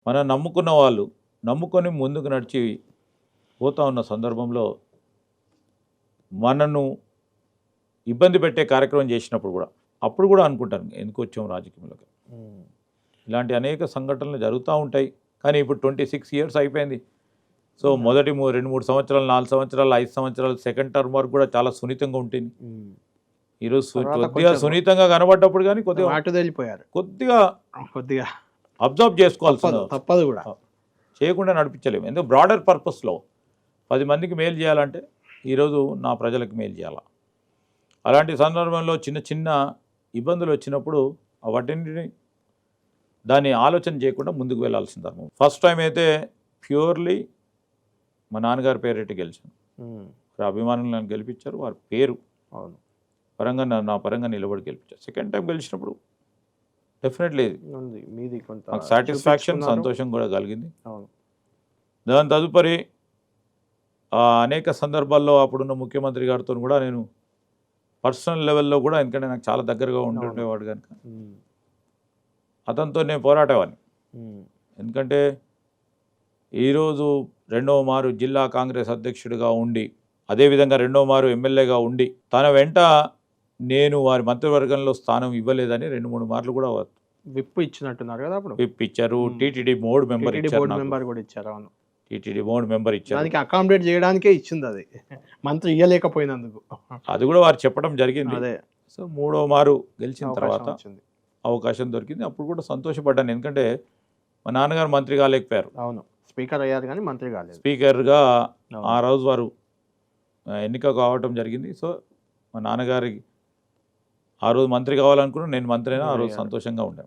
మనం నమ్ముకున్న వాళ్ళు నమ్ముకొని ముందుకు నడిచి పోతా ఉన్న సందర్భంలో మనను ఇబ్బంది పెట్టే కార్యక్రమం చేసినప్పుడు కూడా అప్పుడు కూడా అనుకుంటాను ఎందుకు వచ్చాం రాజకీయంలోకి. ఇలాంటి అనేక సంఘటనలు జరుగుతూ ఉంటాయి. కానీ ఇప్పుడు 26 ఇయర్స్ అయిపోయింది. సో మొదటి 2-3 సంవత్సరాలు, 4 సంవత్సరాలు, 5 సంవత్సరాలు, సెకండ్ టర్మ్ వరకు కూడా చాలా సున్నితంగా ఉంటుంది. ఈరోజు కొద్దిగా సున్నితంగా కనబడ్డప్పుడు కానీ కొద్దిగా అబ్జర్వ్ చేసుకోవాల్సింది తప్పదు కూడా, చేయకుండా నడిపించలేము. ఎందుకు బ్రాడర్ పర్పస్లో 10 మందికి మేలు చేయాలంటే ఈరోజు నా ప్రజలకు మేలు చేయాలా. అలాంటి సందర్భంలో చిన్న చిన్న ఇబ్బందులు వచ్చినప్పుడు వాటిని దాన్ని ఆలోచన చేయకుండా ముందుకు వెళ్ళాల్సిన ధర్మం. ఫస్ట్ టైం అయితే ప్యూర్లీ మా నాన్నగారి పేరెట్టి గెలిచాను. వారి అభిమానులు నన్ను గెలిపించారు, వారి పేరు పరంగా నా పరంగా నిలబడి గెలిపించారు. సెకండ్ టైం గెలిచినప్పుడు డెఫినెట్లీ నాకు సాటిస్ఫాక్షన్, సంతోషం కూడా కలిగింది. దాని తదుపరి అనేక సందర్భాల్లో అప్పుడున్న ముఖ్యమంత్రి గారితో కూడా నేను పర్సనల్ లెవెల్లో కూడా, ఎందుకంటే నాకు చాలా దగ్గరగా ఉంటుండేవాడు కనుక అతనితో నేను పోరాటేవాడిని. ఎందుకంటే ఈరోజు రెండవ మారు జిల్లా కాంగ్రెస్ అధ్యక్షుడిగా ఉండి, అదేవిధంగా రెండవ మారు ఎమ్మెల్యేగా ఉండి తన వెంట నేను వారి మంత్రివర్గంలో స్థానం ఇవ్వలేదని 2-3 మార్లు కూడా విప్ ఇచ్చినట్టున్నారు కదా. అప్పుడు విప్ ఇచ్చారు, టీటీడీ బోర్డు మెంబర్ ఇచ్చారు. టీటీడీ బోర్డు మెంబర్ ఇచ్చారు. దానికి అకామిడేట్ చేయడానికే ఇచ్చింది, అది మంత్రి ఇవ్వలేకపోయినందుకు. అది కూడా వారు చెప్పడం జరిగింది. సో 3వ మారు గెలిచిన తర్వాత అవకాశం దొరికింది. అప్పుడు కూడా సంతోషపడ్డాను, ఎందుకంటే మా నాన్నగారు మంత్రి కాలేకపోయారు. అవును, స్పీకర్ అయ్యారు కానీ మంత్రి కాలేదు. స్పీకర్గా ఆ రోజు వారు ఎన్నిక కావటం జరిగింది. సో మా నాన్నగారికి ఆ రోజు మంత్రి కావాలనుకున్నా, నేను మంత్రి అయినా ఆ రోజు సంతోషంగా ఉండాను.